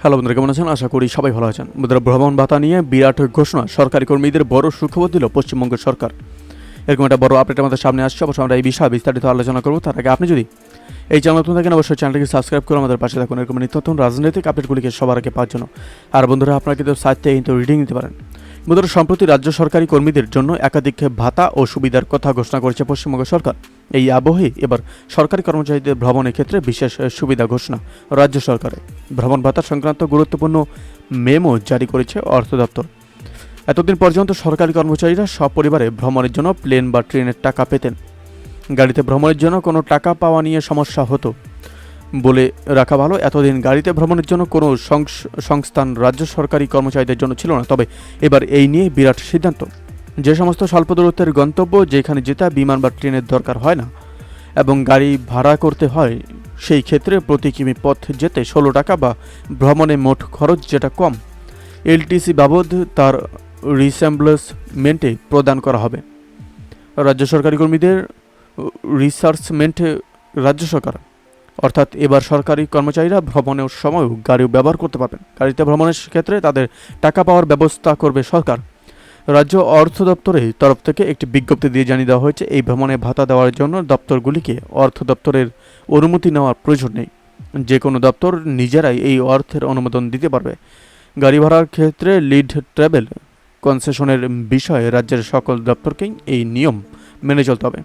Hello বন্ধুরা, কেমন আছেন? আশা করি সবাই ভালো আছেন। বন্ধুরা, ভ্রমণ ভাতা নিয়ে বিরাট ঘোষণা। সরকারি কর্মীদের বড় সুখবর দিল পশ্চিমবঙ্গ সরকার। এরকম একটা বড় আপডেট আমাদের সামনে আসছে। অবশ্যই আমরা এই বিষয়ে বিস্তারিত আলোচনা করব। তার আগে আপনি যদি এই চ্যানেল নতুন থাকেন, অবশ্যই চ্যানেলটিকে সাবস্ক্রাইব করে আমাদের পাশে থাকুন এরকম নিত্য নতুন রাজনৈতিক আপডেটগুলিকে সবার আগে পাওয়ার জন্য। আর বন্ধুরা, আপনারা কিন্তু সাইট থেকে কিন্তু রিডিং নিতে পারেন। বন্ধুরা, সম্প্রতি রাজ্য সরকারি কর্মীদের জন্য একাধিক ভাতা ও সুবিধার কথা ঘোষণা করেছে পশ্চিমবঙ্গ সরকার। এই আবহে এবার সরকারি কর্মচারীদের ভ্রমণের ক্ষেত্রে বিশেষ সুবিধা ঘোষণা রাজ্য সরকারের। ভ্রমণ ভাতা সংক্রান্ত গুরুত্বপূর্ণ মেমো জারি করেছে অর্থ দপ্তর। এতদিন পর্যন্ত সরকারি কর্মচারীরা সপরিবারে ভ্রমণের জন্য প্লেন বা ট্রেনের টাকা পেতেন। গাড়িতে ভ্রমণের জন্য কোনো টাকা পাওয়া নিয়ে সমস্যা হতো বলে রাখা ভালো। এতদিন গাড়িতে ভ্রমণের জন্য কোনো সংস্থান রাজ্য সরকারি কর্মচারীদের জন্য ছিল না। তবে এবার এই নিয়ে বিরাট সিদ্ধান্ত। যে সমস্ত স্বল্প দূরত্বের গন্তব্য, যেখানে যেতে বিমান বা ট্রেনের দরকার হয় না এবং গাড়ি ভাড়া করতে হয়, সেই ক্ষেত্রে প্রতি কিমি পথ যেতে 16 টাকা বা ভ্রমণে মোট খরচ যেটা কম, এলটিসি বাবদ তার রিসেম্বলেসমেন্টে প্রদান করা হবে। রাজ্য সরকারি কর্মীদের রিসার্চমেন্টে রাজ্য সরকার, অর্থাৎ এবার সরকারি কর্মচারীরা ভ্রমণের সময়ও গাড়িও ব্যবহার করতে পারবেন। গাড়িতে ভ্রমণের ক্ষেত্রে তাদের টাকা পাওয়ার ব্যবস্থা করবে সরকার। রাজ্য অর্থ দপ্তরের তরফ থেকে একটি বিজ্ঞপ্তি দিয়ে জানিয়ে দেওয়া হয়েছে, এই ভ্রমণে ভাতা দেওয়ার জন্য দপ্তরগুলিকে অর্থ দপ্তরের অনুমতি নেওয়ার প্রয়োজন নেই। যে কোনো দপ্তর নিজেরাই এই অর্থের অনুমোদন দিতে পারবে। গাড়ি ভাড়ার ক্ষেত্রে লিড ট্রাভেল কনসেশনের বিষয়ে রাজ্যের সকল দপ্তরকেই এই নিয়ম মেনে চলতে হবে।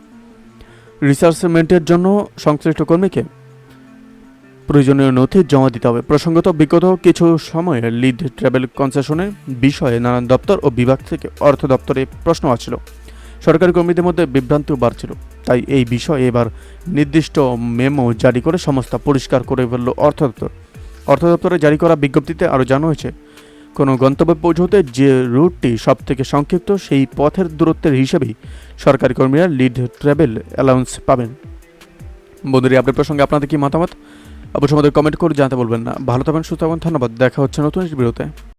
রিসার্চমেন্টের জন্য সংশ্লিষ্ট কর্মীকে প্রয়োজনীয় নথি জমা দিতে হবে। প্রসঙ্গত, বিগত কিছু সময়ে লিড ট্রাভেল কনসেশনের বিষয়ে নানান দপ্তর ও বিভাগ থেকে অর্থ দপ্তরে প্রশ্ন আসছিল। সরকারি কর্মীদের মধ্যে বিভ্রান্তিও বাড়ছিল। তাই এই বিষয়ে এবার নির্দিষ্ট মেমো জারি করে সমস্ত পরিষ্কার করে ফেলল অর্থ দপ্তর। অর্থ দপ্তরে জারি করা বিজ্ঞপ্তিতে আরও জানানো হয়েছে, কোনো গন্তব্যে পৌঁছতে যে রুটটি সবথেকে সংক্ষিপ্ত, সেই পথের দূরত্বের হিসেবেই সরকারি কর্মীরা লিড ট্রাভেল অ্যালাউন্স পাবেন। বন্ধুরা, আপনার প্রসঙ্গে আপনাদের কি মতামত অবশ্যই আমাদের কমেন্ট করে জানাতে বলবেন না। ভালো থাকবেন, সুস্থ থাকবেন। ধন্যবাদ। দেখা হচ্ছে নতুন ভিডিওতে।